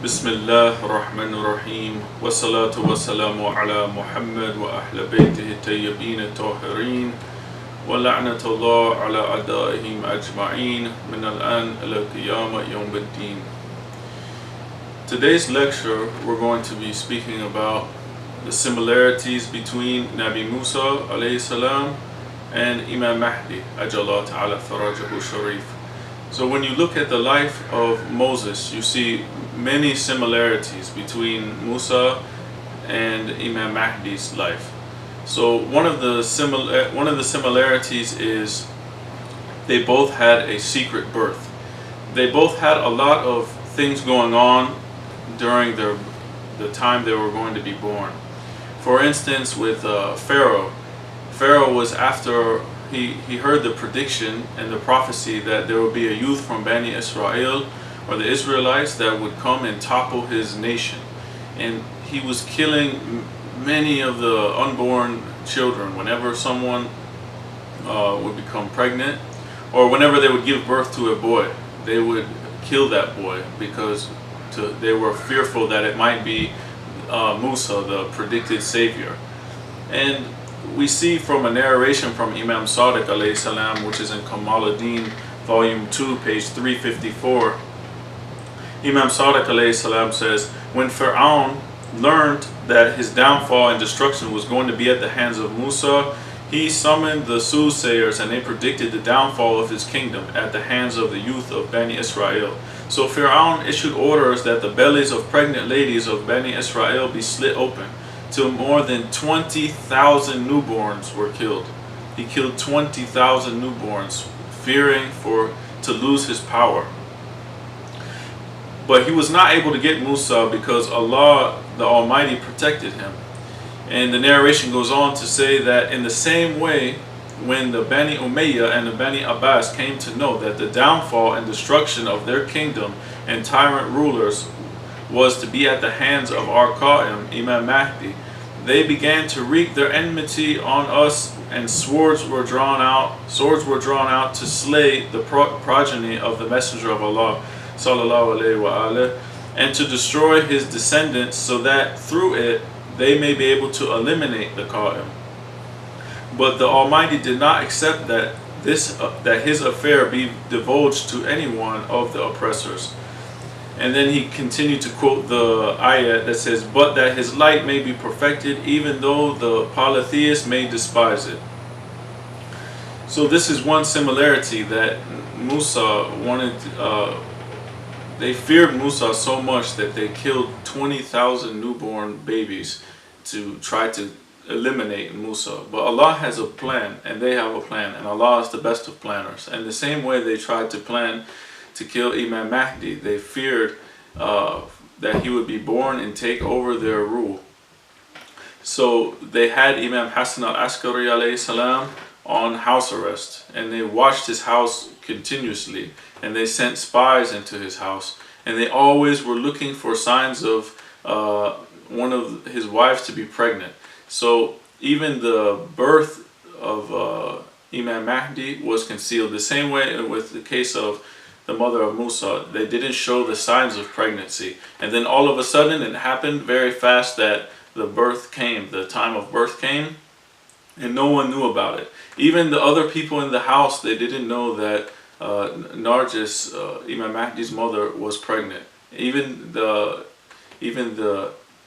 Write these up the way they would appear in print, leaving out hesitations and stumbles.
بسم الله الرحمن الرحيم والصلاة والسلام على محمد وأهل بيته الطيبين الطاهرين ولعنة الله على أعدائهم أجمعين من الآن إلى قيامة يوم الدين. Today's lecture we're going to be speaking about the similarities between Nabi Musa alayhi salam and Imam Mahdi ajallah ta'ala farajahu sharif. So when you look at the life of Moses, you see many similarities between Musa and Imam Mahdi's life. So one of the similarities is they both had a secret birth. They both had a lot of things going on during the time they were going to be born. For instance, with Pharaoh was after he heard the prediction and the prophecy that there would be a youth from Bani Israel, or the Israelites, that would come and topple his nation. And he was killing many of the unborn children. Whenever someone would become pregnant, or whenever they would give birth to a boy, they would kill that boy because they were fearful that it might be Musa, the predicted savior. And we see from a narration from Imam Sadiq alayhi salam, which is in Kamaluddin, volume 2, page 354, Imam Sadiq alayhi salam says, when Fir'aun learned that his downfall and destruction was going to be at the hands of Musa, he summoned the soothsayers and they predicted the downfall of his kingdom at the hands of the youth of Bani Israel. So Fir'aun issued orders that the bellies of pregnant ladies of Bani Israel be slit open, till more than 20,000 newborns were killed. He killed 20,000 newborns, fearing to lose his power. But he was not able to get Musa because Allah the Almighty protected him. And the narration goes on to say that in the same way, when the Bani Umayyah and the Bani Abbas came to know that the downfall and destruction of their kingdom and tyrant rulers was to be at the hands of our Qa'im, Imam Mahdi, they began to wreak their enmity on us, and swords were drawn out to slay the progeny of the Messenger of Allah sallallahu alaihi wa and to destroy his descendants, so that through it they may be able to eliminate the Qa'im. But the Almighty did not accept that his affair be divulged to any one of the oppressors. And then he continued to quote the ayat that says, but that his light may be perfected, even though the polytheists may despise it. So this is one similarity, that Musa they feared Musa so much that they killed 20,000 newborn babies to try to eliminate Musa. But Allah has a plan, and they have a plan, and Allah is the best of planners. And the same way they tried to plan to kill Imam Mahdi, they feared that he would be born and take over their rule. So they had Imam Hassan al-Askari alayhi salam on house arrest, and they watched his house continuously, and they sent spies into his house, and they always were looking for signs of one of his wives to be pregnant. So even the birth of Imam Mahdi was concealed. The same way with the case of the mother of Musa, they didn't show the signs of pregnancy. And then all of a sudden it happened very fast that the time of birth came, and no one knew about it. Even the other people in the house, they didn't know that Narjis, Imam Mahdi's mother, was pregnant. Even the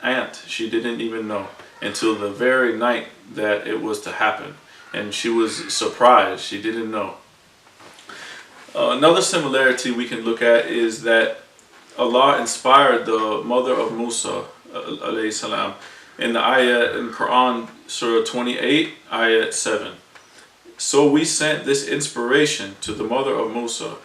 aunt, she didn't even know until the very night that it was to happen. And she was surprised, she didn't know. Another similarity we can look at is that Allah inspired the mother of Musa alayhi salam in the ayah in Quran, Surah 28, ayah 7. So we sent this inspiration to the mother of Musa.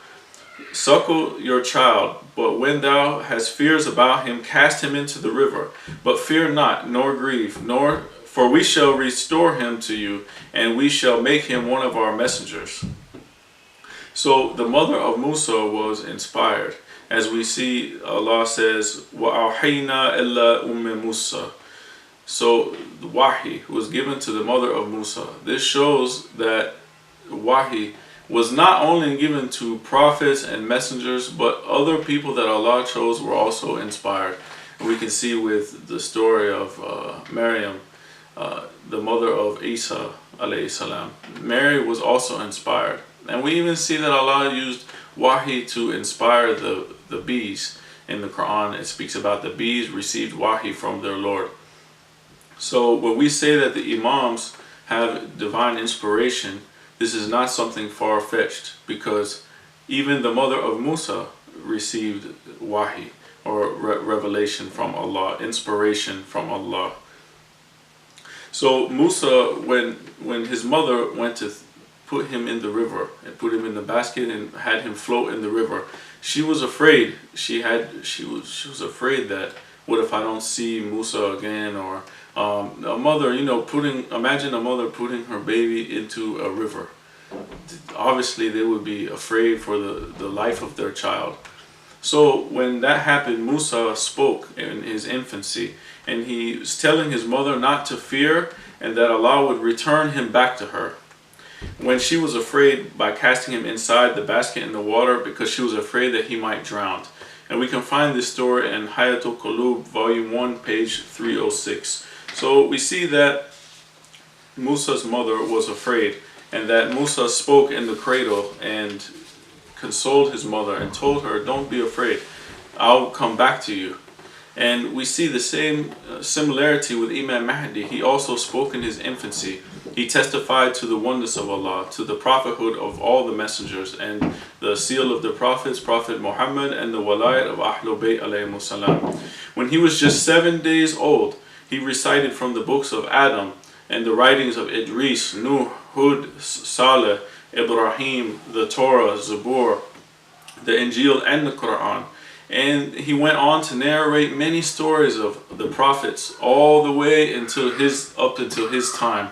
Suckle your child, but when thou hast fears about him, cast him into the river. But fear not, nor grieve, for we shall restore him to you, and we shall make him one of our messengers. So the mother of Musa was inspired. As we see, Allah says, وَأَوْحَيْنَا إِلَّا أُمِّ Musa. So the wahi was given to the mother of Musa. This shows that wahi was not only given to prophets and messengers, but other people that Allah chose were also inspired. And we can see with the story of Maryam, the mother of Isa alayhi salam. Mary was also inspired. And we even see that Allah used wahi to inspire the bees. In the Quran, it speaks about the bees received wahi from their Lord. So when we say that the Imams have divine inspiration, this is not something far-fetched, because even the mother of Musa received wahi, or revelation from Allah, inspiration from Allah. So Musa, when his mother went to put him in the river and put him in the basket and had him float in the river, she was afraid. She was afraid that, what if I don't see Musa again? Or a mother, imagine a mother putting her baby into a river. Obviously they would be afraid for the life of their child. So when that happened, Musa spoke in his infancy, and he was telling his mother not to fear, and that Allah would return him back to her. When she was afraid, by casting him inside the basket in the water, because she was afraid that he might drown. And we can find this story in Hayatul Qulub, volume 1, page 306. So we see that Musa's mother was afraid, and that Musa spoke in the cradle and consoled his mother and told her, don't be afraid, I'll come back to you. And we see the same similarity with Imam Mahdi. He also spoke in his infancy. He testified to the oneness of Allah, to the prophethood of all the messengers, and the seal of the prophets, Prophet Muhammad, and the walayat of Ahlul Bayt alayhimus salam. When he was just 7 days old, he recited from the books of Adam and the writings of Idris, Nuh, Hud, Saleh, Ibrahim, the Torah, Zabur, the Injil, and the Quran. And he went on to narrate many stories of the prophets all the way up until his time.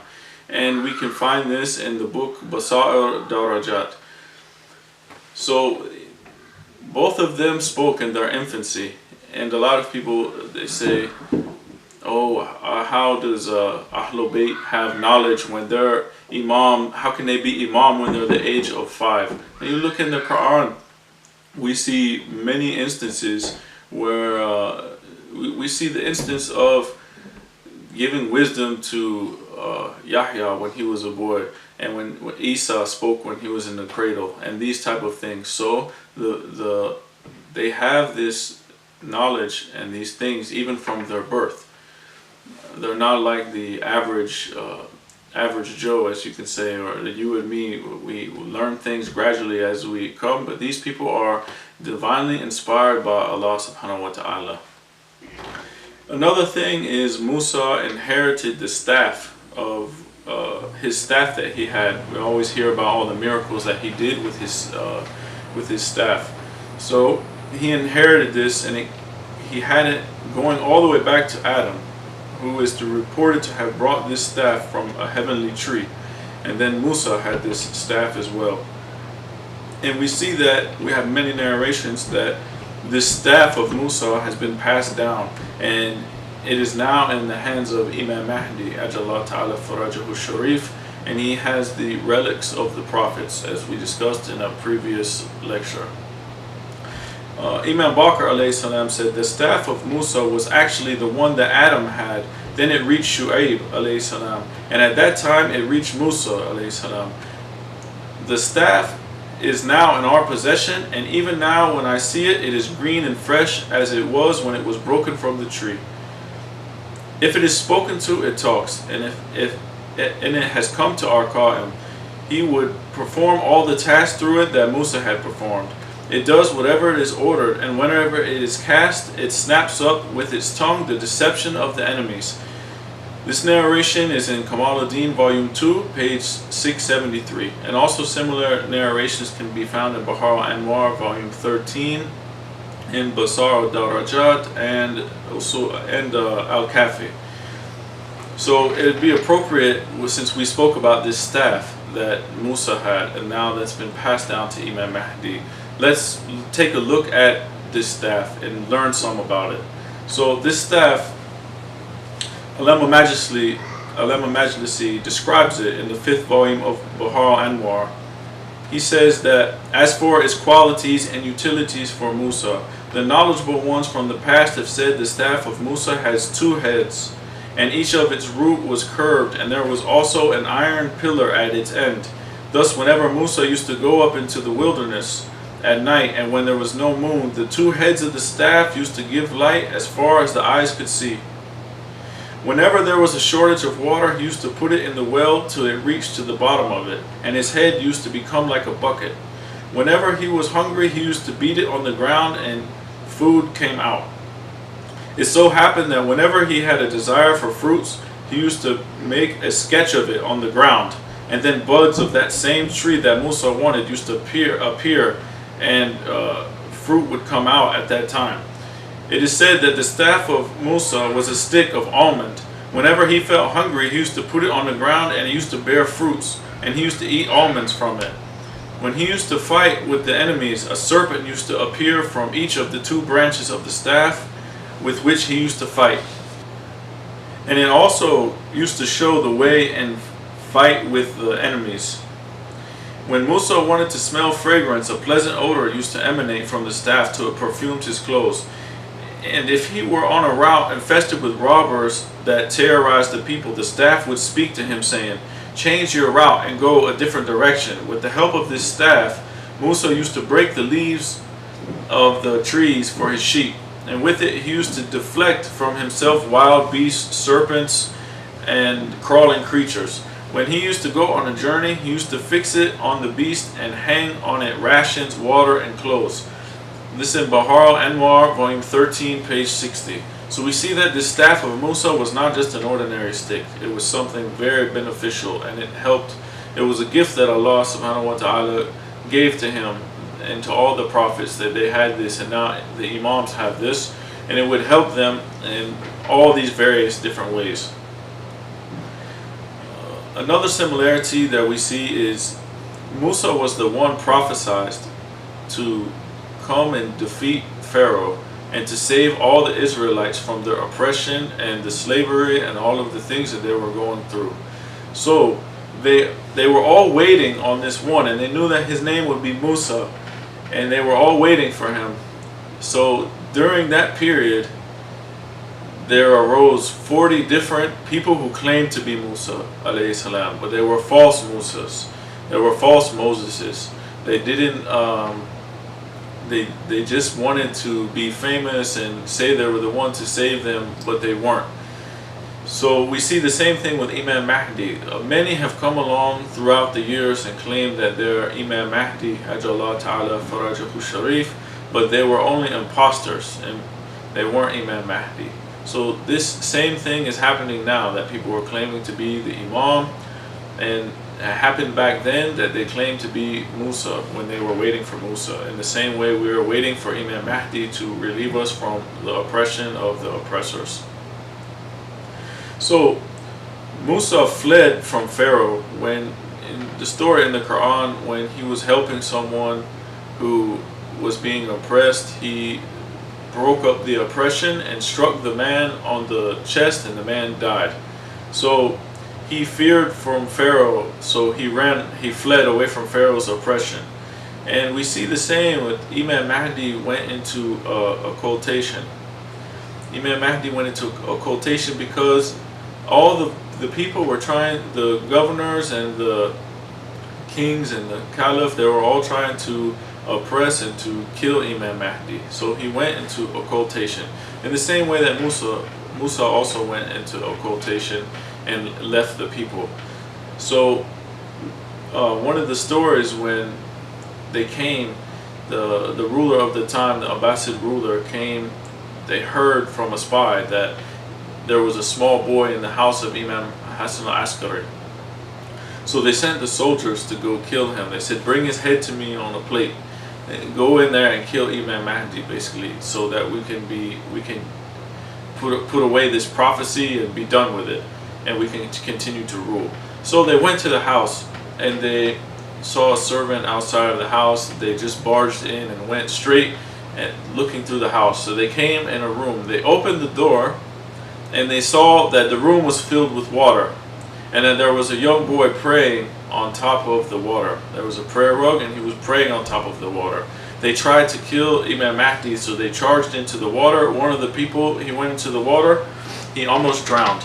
And we can find this in the book Basair Darajat. So both of them spoke in their infancy. And a lot of people, they say, how does Ahlul Bayt have knowledge when they're Imam? How can they be Imam when they're the age of 5? And you look in the Quran, we see many instances where we see the instance of giving wisdom to Yahya when he was a boy, and when Isa spoke when he was in the cradle, and these type of things. So they have this knowledge and these things even from their birth. They're not like the average Joe, as you can say, or you and me. We learn things gradually as we come, but these people are divinely inspired by Allah subhanahu wa ta'ala. Another thing is Musa inherited the staff of his staff that he had. We always hear about all the miracles that he did with his staff. So he inherited this, and he had it going all the way back to Adam, who is reported to have brought this staff from a heavenly tree. And then Musa had this staff as well. And we see that we have many narrations that this staff of Musa has been passed down, and it is now in the hands of Imam Mahdi, Ajallah Ta'ala Farajahu Sharif, and he has the relics of the prophets, as we discussed in a previous lecture. Imam Bakr alayhi salam said the staff of Musa was actually the one that Adam had. Then it reached Shu'aib alayhi salam, and at that time it reached Musa alayhi salam. The staff is now in our possession, and even now when I see it, it is green and fresh as it was when it was broken from the tree. If it is spoken to, it talks, and if it has come to our Qa'im, he would perform all the tasks through it that Musa had performed. It does whatever it is ordered, and whenever it is cast, it snaps up with its tongue the deception of the enemies. This narration is in Kamaluddin, volume 2, page 673. And also similar narrations can be found in Bahar al-Anwar, volume 13, in Basar al-Darajat, and Al-Kafi. So it would be appropriate, since we spoke about this staff that Musa had, and now that's been passed down to Imam Mahdi, let's take a look at this staff and learn some about it. So this staff, Ulama Majlisi describes it in the 5th volume of Bahar al-Anwar. he says that as for its qualities and utilities for Musa, the knowledgeable ones from the past have said the staff of Musa has 2 heads, and each of its root was curved, and there was also an iron pillar at its end. Thus, whenever Musa used to go up into the wilderness at night, and when there was no moon, the 2 heads of the staff used to give light as far as the eyes could see. Whenever there was a shortage of water, he used to put it in the well till it reached to the bottom of it, and his head used to become like a bucket. Whenever he was hungry, he used to beat it on the ground, and food came out. It so happened that whenever he had a desire for fruits, he used to make a sketch of it on the ground, and then buds of that same tree that Musa wanted used to appear, and fruit would come out at that time. It is said that the staff of Musa was a stick of almond. Whenever he felt hungry, he used to put it on the ground, and it used to bear fruits, and he used to eat almonds from it. When he used to fight with the enemies, a serpent used to appear from each of the 2 branches of the staff with which he used to fight. And it also used to show the way and fight with the enemies. When Musa wanted to smell fragrance, a pleasant odor used to emanate from the staff till it perfumed his clothes. And if he were on a route infested with robbers that terrorized the people, the staff would speak to him, saying, "Change your route and go a different direction." With the help of this staff, Musa used to break the leaves of the trees for his sheep, and with it he used to deflect from himself wild beasts, serpents, and crawling creatures. When he used to go on a journey, he used to fix it on the beast and hang on it rations, water, and clothes. This in Bahar al-Anwar, volume 13, page 60. So we see that the staff of Musa was not just an ordinary stick. It was something very beneficial, and it helped. It was a gift that Allah subhanahu wa ta'ala gave to him and to all the prophets, that they had this, and now the Imams have this, and it would help them in all these various different ways. Another similarity that we see is Musa was the one prophesied to come and defeat Pharaoh and to save all the Israelites from their oppression and the slavery and all of the things that they were going through. So they were all waiting on this one, and they knew that his name would be Musa, and they were all waiting for him. So during that period, there arose 40 different people who claimed to be Musa alayhi salam, but they were false Musas. They were false Moseses. They didn't they just wanted to be famous and say they were the one to save them, but they weren't. So we see the same thing with Imam Mahdi. Many have come along throughout the years and claimed that they're Imam Mahdi, Ajallah Ta'ala Farajahu Sharif, but they were only imposters and they weren't Imam Mahdi. So this same thing is happening now, that people were claiming to be the Imam, and it happened back then that they claimed to be Musa when they were waiting for Musa. In the same way we were waiting for Imam Mahdi to relieve us from the oppression of the oppressors. So Musa fled from Pharaoh when, in the story in the Quran, when he was helping someone who was being oppressed, he broke up the oppression and struck the man on the chest, and the man died. So he feared from Pharaoh, so he fled away from Pharaoh's oppression. And we see the same with Imam Mahdi went into occultation. Imam Mahdi went into occultation because all the people were trying, the governors and the kings and the caliph, they were all trying to oppress and to kill Imam Mahdi. So he went into occultation. In the same way that Musa also went into occultation and left the people. So one of the stories, when they came, the ruler of the time, the Abbasid ruler came, they heard from a spy that there was a small boy in the house of Imam Hassan al-Askari. So they sent the soldiers to go kill him. They said, bring his head to me on a plate, and go in there and kill Imam Mahdi, basically, so that we can put away this prophecy and be done with it, and we can continue to rule. So they went to the house, and they saw a servant outside of the house. They just barged in and went straight and looking through the house. So they came in a room. They opened the door, and they saw that the room was filled with water, and that there was a young boy praying on top of the water. There was a prayer rug and he was praying on top of the water. They tried to kill Imam Mahdi, so they charged into the water. One of the people, he went into the water, he almost drowned.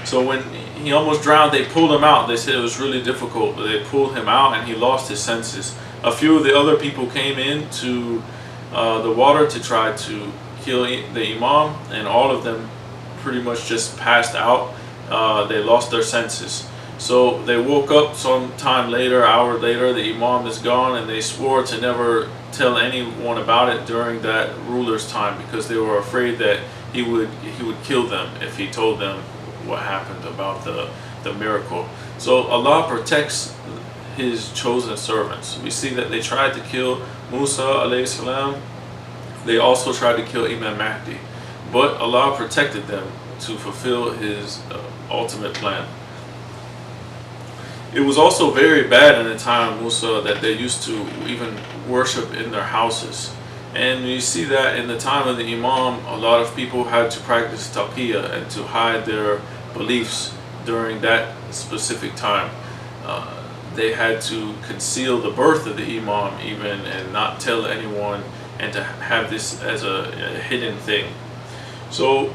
So when he almost drowned, they pulled him out. They said it was really difficult, but they pulled him out and he lost his senses. A few of the other people came into the water to try to kill the Imam, and all of them pretty much just passed out. They lost their senses. So they woke up some time later, an hour later, the Imam is gone, and they swore to never tell anyone about it during that ruler's time, because they were afraid that he would kill them if he told them what happened about the miracle. So Allah protects his chosen servants. We see that they tried to kill Musa alayhi salam. They also tried to kill Imam Mahdi, but Allah protected them to fulfill his ultimate plan. It was also very bad in the time of Musa that they used to even worship in their houses. And you see that in the time of the Imam, a lot of people had to practice taqiyya and to hide their beliefs during that specific time. They had to conceal the birth of the Imam even, and not tell anyone, and to have this as a hidden thing. So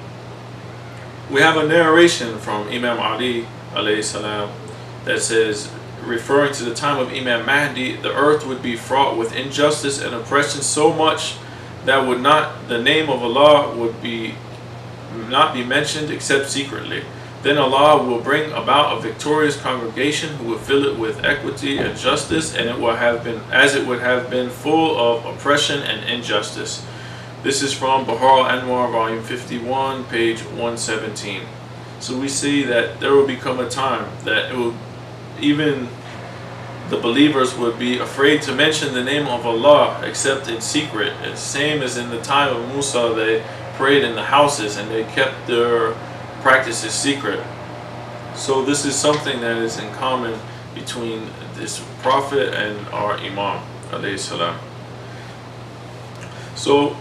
we have a narration from Imam Mahdi alayhi salam that says, referring to the time of Imam Mahdi, the earth would be fraught with injustice and oppression so much that the name of Allah would not be mentioned except secretly. Then Allah will bring about a victorious congregation who will fill it with equity and justice, and it will have been as it would have been full of oppression and injustice. This is from Bahar al-Anwar, volume 51, page 117. So we see that there will become a time that even the believers would be afraid to mention the name of Allah except in secret. It's the same as in the time of Musa, they prayed in the houses and they kept their practices secret. So this is something that is in common between this prophet and our Imam alayhi salam. So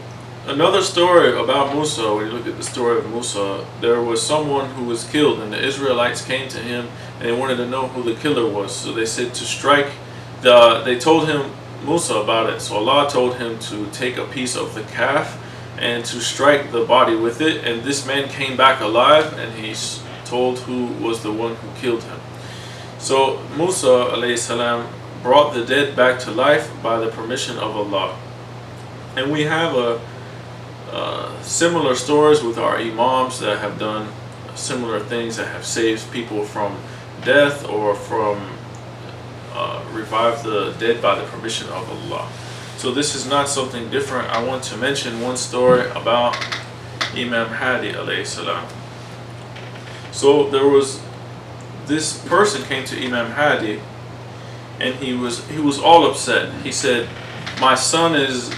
another story about Musa, when you look at the story of Musa, there was someone who was killed and the Israelites came to him and they wanted to know who the killer was. So they said to strike they told him Musa about it. So Allah told him to take a piece of the calf and to strike the body with it, and this man came back alive and he told who was the one who killed him. So Musa alayhi salam brought the dead back to life by the permission of Allah. And we have similar stories with our Imams that have done similar things, that have saved people from death or from revived the dead by the permission of Allah. So this is not something different. I want to mention one story about Imam Mahdi alayhi salam. So there was this person came to Imam Mahdi and he was all upset. He said, my son is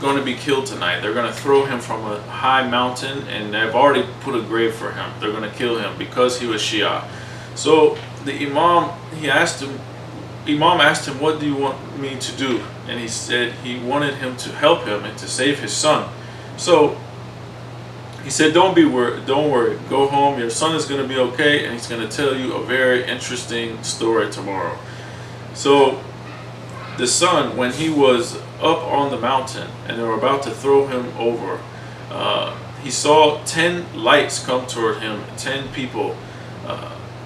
going to be killed tonight. They're going to throw him from a high mountain and they've already put a grave for him. They're going to kill him because he was Shia. So the Imam asked him, what do you want me to do? And he said he wanted him to help him and to save his son. So he said, don't worry, go home, your son is going to be okay, and he's going to tell you a very interesting story tomorrow. So the son, when he was up on the mountain and they were about to throw him over, he saw 10 lights come toward him, 10 people,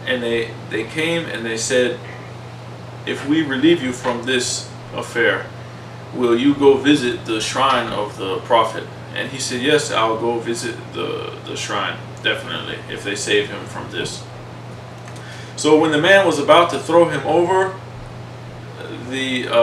and they came and they said, if we relieve you from this affair, will you go visit the shrine of the Prophet? And he said, yes, I'll go visit the shrine, definitely, if they save him from this. So when the man was about to throw him over, the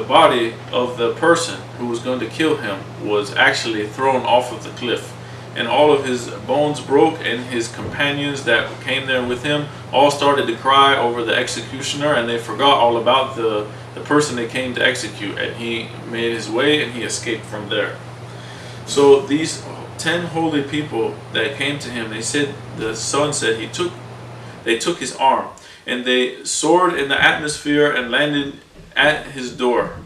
body of the person who was going to kill him was actually thrown off of the cliff. And all of his bones broke, and his companions that came there with him all started to cry over the executioner, and they forgot all about the person they came to execute, and he made his way and he escaped from there. So these 10 holy people that came to him, they said, the son said they took his arm and they soared in the atmosphere and landed at his door.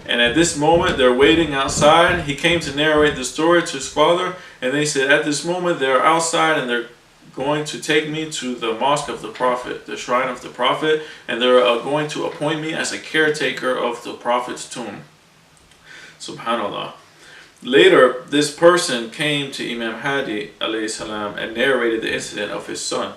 And at this moment, they're waiting outside. He came to narrate the story to his father, and they said, at this moment, they're outside and they're going to take me to the mosque of the Prophet, the shrine of the Prophet, and they're going to appoint me as a caretaker of the Prophet's tomb. Subhanallah. Later, this person came to Imam Mahdi alayhi salam and narrated the incident of his son.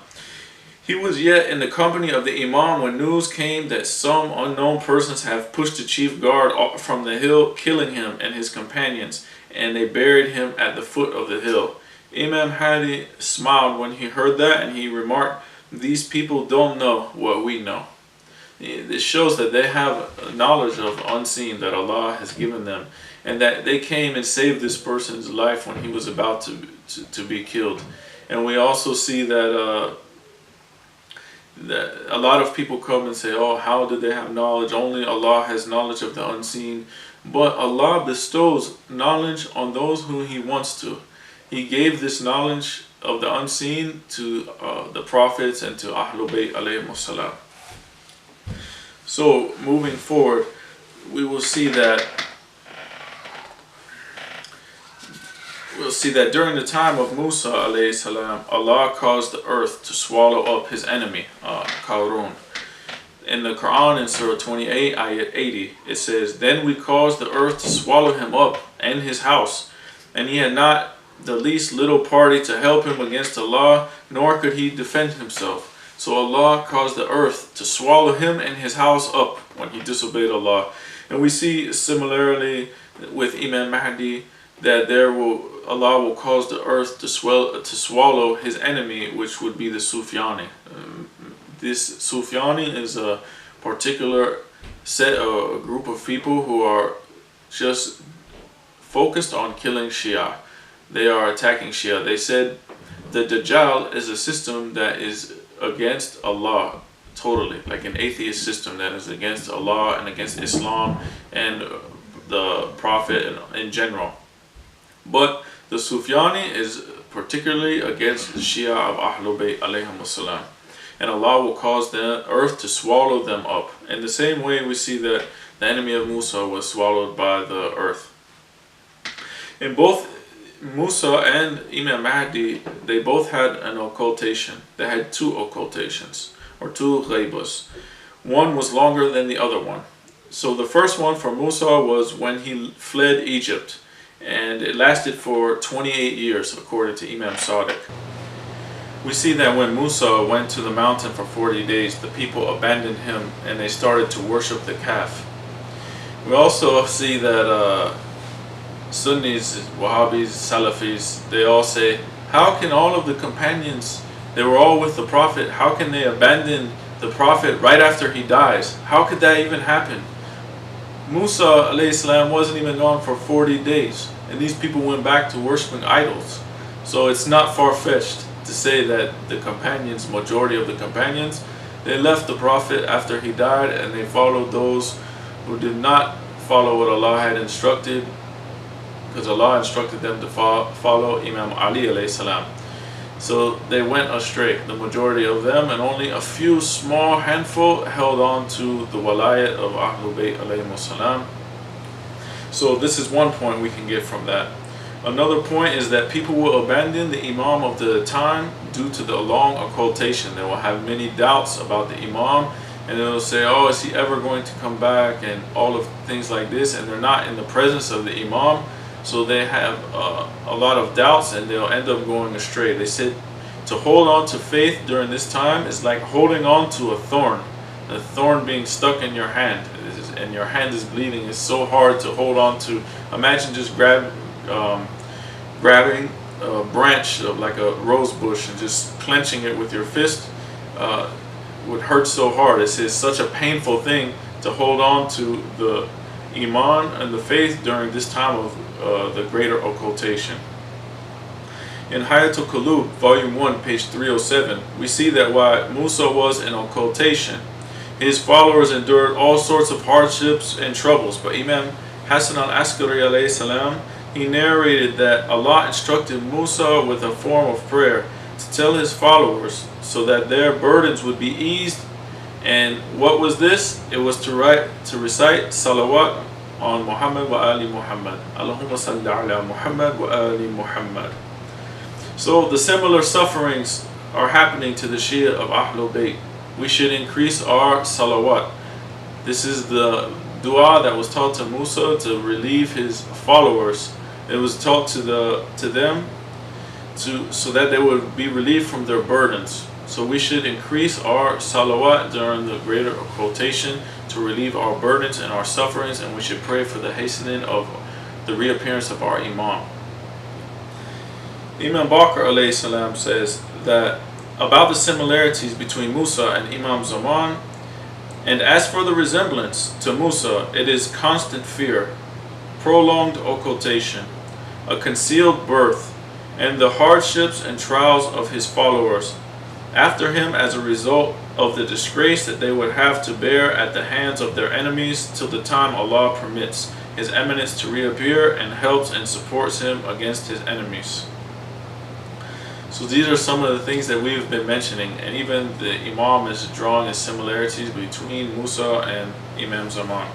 He was yet in the company of the Imam when news came that some unknown persons have pushed the chief guard from the hill, killing him and his companions, and they buried him at the foot of the hill. Imam Mahdi smiled when he heard that, and he remarked, "These people don't know what we know." This shows that they have knowledge of unseen that Allah has given them, and that they came and saved this person's life when he was about to be killed. And we also see that that a lot of people come and say, "Oh, how did they have knowledge? Only Allah has knowledge of the unseen." But Allah bestows knowledge on those who He wants to. He gave this knowledge of the unseen to the prophets and to Ahlul Bayt alayhimus salam. So moving forward, we will see that during the time of Musa alayhi salam, Allah caused the earth to swallow up his enemy, Qarun. In the Quran, in Surah 28, Ayat 80, it says, "Then we caused the earth to swallow him up and his house, and he had not the least little party to help him against Allah, nor could he defend himself. So Allah caused the earth to swallow him and his house up when he disobeyed Allah." And we see similarly with Imam Mahdi that Allah will cause the earth to swallow his enemy, which would be the Sufyani. This Sufyani is a particular a group of people who are just focused on killing Shia. They are attacking Shia. They said the Dajjal is a system that is against Allah totally, like an atheist system that is against Allah and against Islam and the Prophet in general. But the Sufyani is particularly against the Shia of Ahlul Bayt alayhimus salam. And Allah will cause the earth to swallow them up. In the same way we see that the enemy of Musa was swallowed by the earth. In both Musa and Imam Mahdi, they both had an occultation. They had two occultations, or two ghaibas. One was longer than the other one. So the first one for Musa was when he fled Egypt, and it lasted for 28 years according to Imam Sadiq. We see that when Musa went to the mountain for 40 days, the people abandoned him and they started to worship the calf. We also see that Sunnis, Wahhabis, Salafis, they all say, how can all of the companions, they were all with the Prophet, how can they abandon the Prophet right after he dies? How could that even happen? Musa alayhi salam wasn't even gone for 40 days, and these people went back to worshiping idols. So it's not far-fetched to say that the companions, majority of the companions, they left the Prophet after he died, and they followed those who did not follow what Allah had instructed, because Allah instructed them to follow Imam Ali alayhi salam. So they went astray, the majority of them, and only a few small handful held on to the walayat of Ahlul Bayt alayhimus salam. So this is one point we can get from that. Another point is that people will abandon the Imam of the time due to the long occultation. They will have many doubts about the Imam, and they'll say, oh, is he ever going to come back, and all of things like this, and they're not in the presence of the Imam. So they have a lot of doubts, and they'll end up going astray. They said to hold on to faith during this time is like holding on to a thorn being stuck in your hand, and your hand is bleeding. It's so hard to hold on to. Imagine just grabbing a branch of like a rose bush and just clenching it with your fist. Would hurt so hard. It's such a painful thing to hold on to the Iman and the faith during this time of the greater occultation. In Hayatul Qulub, volume 1, page 307, we see that while Musa was in occultation, his followers endured all sorts of hardships and troubles. But Imam Hassan al-Askari alayhi salam, he narrated that Allah instructed Musa with a form of prayer to tell his followers so that their burdens would be eased. And what was this? It was to recite salawat on Muhammad wa ali Muhammad. Allahumma salli ala Muhammad wa ali Muhammad. So the similar sufferings are happening to the Shia of Ahlul Bayt, we should increase our salawat. This is the dua that was taught to Musa to relieve his followers. It was taught to them so that they would be relieved from their burdens. So we should increase our salawat during the greater occultation to relieve our burdens and our sufferings, and we should pray for the hastening of the reappearance of our Imam. Imam Bakr alayhi salam says that about the similarities between Musa and Imam Zaman, and as for the resemblance to Musa, it is constant fear, prolonged occultation, a concealed birth, and the hardships and trials of his followers after him as a result of the disgrace that they would have to bear at the hands of their enemies till the time Allah permits His Eminence to reappear and helps and supports him against his enemies. So these are some of the things that we've been mentioning, and even the Imam is drawing his similarities between Musa and Imam Zaman.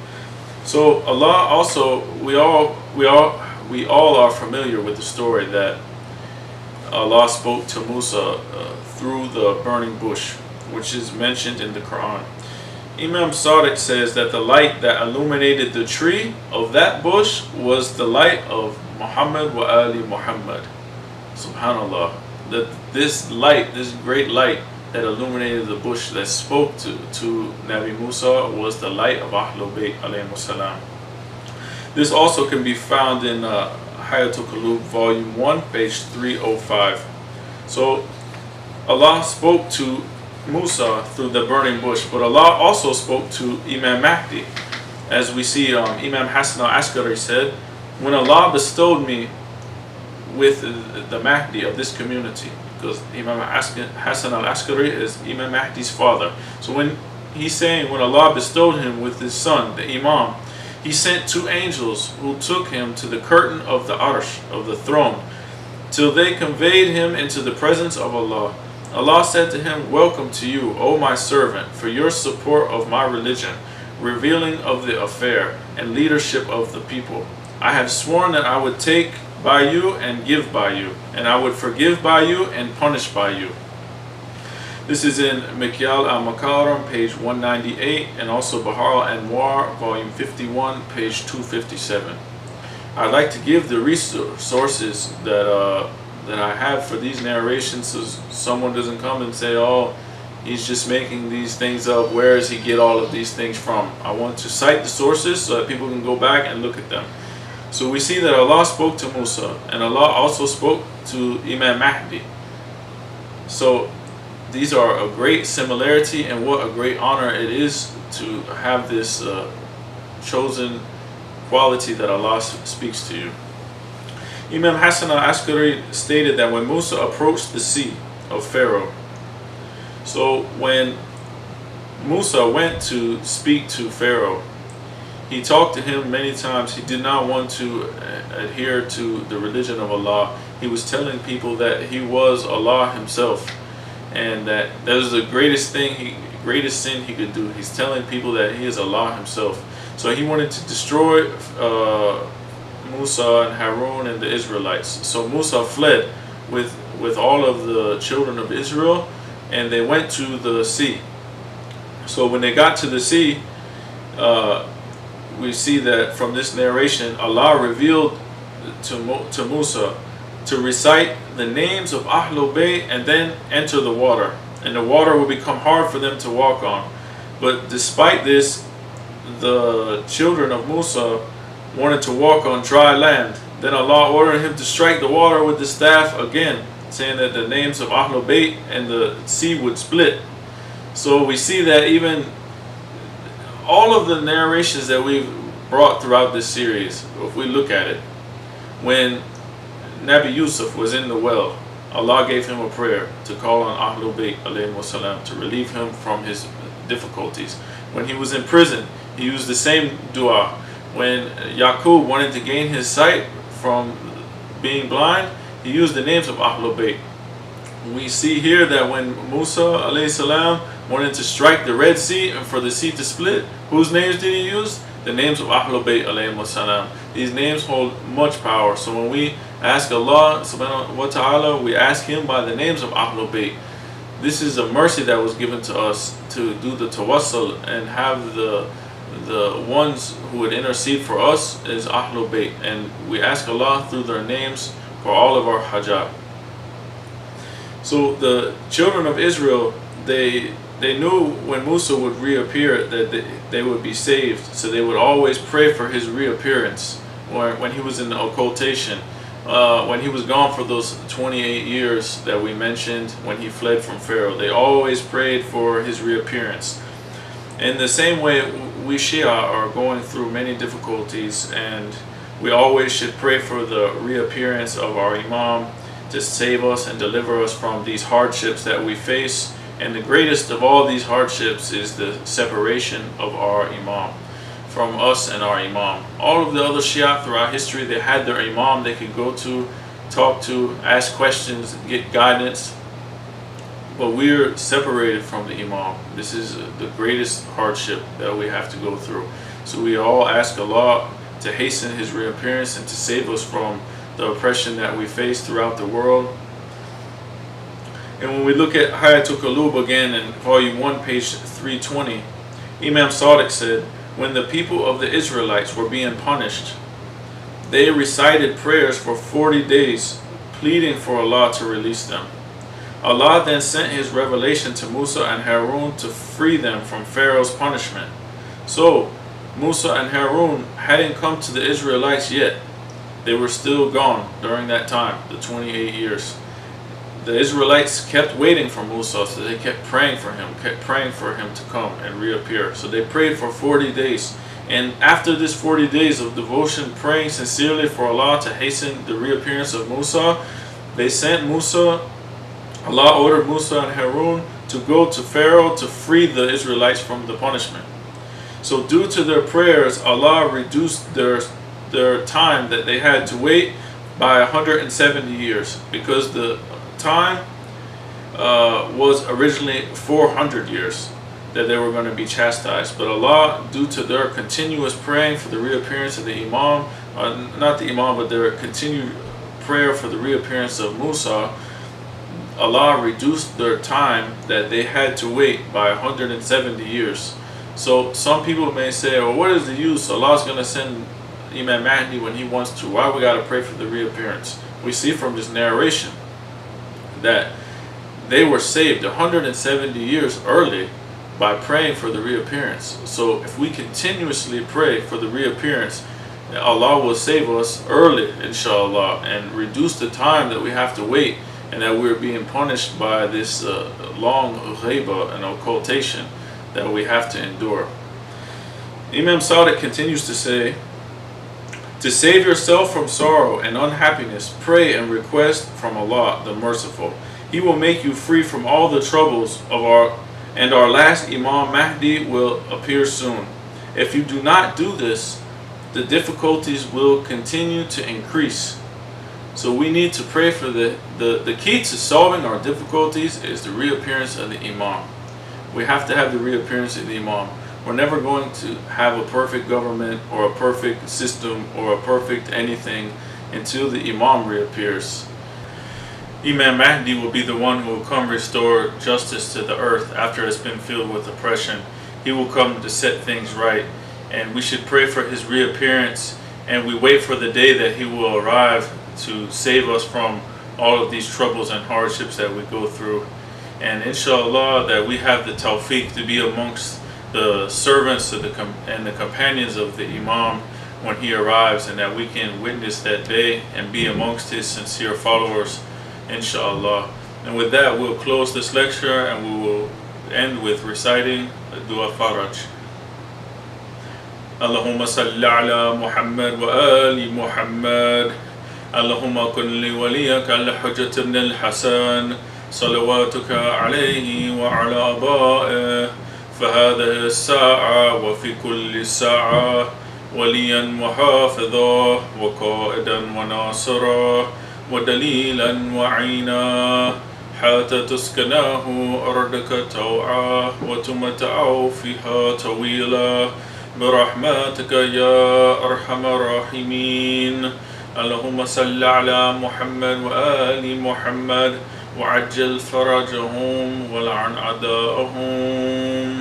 So Allah also, we all are familiar with the story that Allah spoke to Musa through the burning bush, which is mentioned in the Quran. Imam Sadiq says that the light that illuminated the tree of that bush was the light of Muhammad wa Ali Muhammad. Subhanallah. That this light, this great light that illuminated the bush that spoke to Nabi Musa was the light of Ahlul Bayt alayhimus salam. This also can be found in Hayatul Qulub volume 1 page 305. So Allah spoke to Musa through the burning bush, but Allah also spoke to Imam Mahdi. As we see, Imam Hassan al-Askari said, when Allah bestowed me with the Mahdi of this community, because Imam Hassan al-Askari is Imam Mahdi's father. So when he's saying when Allah bestowed him with his son, the Imam, He sent two angels who took him to the curtain of the arsh, of the throne, till they conveyed him into the presence of Allah. Allah said to him, "Welcome to you, O my servant, for your support of my religion, revealing of the affair, and leadership of the people. I have sworn that I would take by you and give by you, and I would forgive by you and punish by you." This is in Mikyal al-Makaram, page 198, and also Bahar al-Anwar, volume 51, page 257. I'd like to give the resources that I have for these narrations, so someone doesn't come and say, "Oh, he's just making these things up. Where does he get all of these things from?" I want to cite the sources so that people can go back and look at them. So we see that Allah spoke to Musa, and Allah also spoke to Imam Mahdi. So these are a great similarity, and what a great honor it is to have this chosen quality that Allah speaks to you. Imam Hassan al-Askari stated that when Musa approached the sea of Pharaoh, so when Musa went to speak to Pharaoh, he talked to him many times. He did not want to adhere to the religion of Allah. He was telling people that he was Allah himself, and that was the greatest sin he could do. He's telling people that he is Allah himself. So he wanted to destroy Musa and Harun and the Israelites. So Musa fled with all of the children of Israel, and they went to the sea. So when they got to the sea, we see that from this narration, Allah revealed to Musa to recite the names of Ahlul Bayt and then enter the water, and the water will become hard for them to walk on. But despite this, the children of Musa wanted to walk on dry land. Then Allah ordered him to strike the water with the staff again, saying that the names of Ahlul Bayt and the sea would split. So we see that even all of the narrations that we've brought throughout this series, if we look at it, when Nabi Yusuf was in the well, Allah gave him a prayer to call on Ahlul Bayt alayhimus salam to relieve him from his difficulties. When he was in prison, he used the same dua. When Yaqub wanted to gain his sight from being blind, he used the names of Ahlul Bayt. We see here that when Musa alayhi salam wanted to strike the Red Sea and for the sea to split, whose names did he use? The names of Ahlul Bayt alayhimus salam. These names hold much power. So when we ask Allah subhanahu wa ta'ala, we ask him by the names of Ahlul Bayt. this is a mercy that was given to us to do the tawassul and have the ones who would intercede for us is Ahlul Bayt, and we ask Allah through their names for all of our hajat. So the children of Israel, they knew when Musa would reappear that they would be saved, so they would always pray for his reappearance when he was in the occultation, when he was gone for those 28 years that we mentioned when he fled from Pharaoh. They always prayed for his reappearance. In the same way, we Shia are going through many difficulties, and we always should pray for the reappearance of our Imam to save us and deliver us from these hardships that we face. And the greatest of all these hardships is the separation of our Imam from us and our Imam. All of the other Shia throughout history, they had their Imam they could go to, talk to, ask questions, get guidance. But we're separated from the Imam. This is the greatest hardship that we have to go through. So we all ask Allah to hasten his reappearance and to save us from the oppression that we face throughout the world. And when we look at Hayatul Qulub again in volume 1, page 320, Imam Sadiq said, when the people of the Israelites were being punished, they recited prayers for 40 days, pleading for Allah to release them. Allah then sent his revelation to Musa and Harun to free them from Pharaoh's punishment. So Musa and Harun hadn't come to the Israelites yet. They were still gone during that time, the 28 years. The Israelites kept waiting for Musa, so they kept praying for him to come and reappear. So they prayed for 40 days. And after this 40 days of devotion, praying sincerely for Allah to hasten the reappearance of Musa, they sent Musa, Allah ordered Musa and Harun to go to Pharaoh to free the Israelites from the punishment. So due to their prayers, Allah reduced their time that they had to wait by 170 years, because the time was originally 400 years that they were going to be chastised. But Allah, due to their continuous praying for the reappearance of the Imam, not the Imam, but their continued prayer for the reappearance of Musa, Allah reduced their time that they had to wait by 170 years. So some people may say, well, what is the use? Allah's going to send Imam Mahdi when he wants to. Why we got to pray for the reappearance? We see from this narration that they were saved 170 years early by praying for the reappearance. So if we continuously pray for the reappearance, Allah will save us early, inshallah, and reduce the time that we have to wait and that we're being punished by this long ghaiba and occultation that we have to endure. Imam Sadiq continues to say, to save yourself from sorrow and unhappiness, pray and request from Allah the Merciful. He will make you free from all the troubles of our last Imam Mahdi will appear soon. If you do not do this, the difficulties will continue to increase. So we need to pray for the key to solving our difficulties is the reappearance of the Imam. We have to have the reappearance of the Imam. We're never going to have a perfect government or a perfect system or a perfect anything until the Imam reappears. Imam Mahdi will be the one who will come restore justice to the earth after it's been filled with oppression. He will come to set things right, and we should pray for his reappearance, and we wait for the day that he will arrive to save us from all of these troubles and hardships that we go through. And inshallah that we have the tawfiq to be amongst the servants of and the companions of the Imam when he arrives, and that we can witness that day and be amongst his sincere followers, inshallah. And with that, we'll close this lecture and we will end with reciting the Dua Faraj. Allahumma salli ala Muhammad wa ali Muhammad. Allahumma kun li waliyaka al-Hujjat ibn al-Hasan صلواتك عليه وعلى آبائه فهذه الساعة وفي كل ساعة وليا وحافظا وقائدا وناصرا ودليلا وعينا حتى تسكناه أرضك توعا وتمتع فيها طويلا برحمتك يا أرحم الراحمين. اللهم صل على محمد وآل محمد وعجل فرجهم ولعن أعداءهم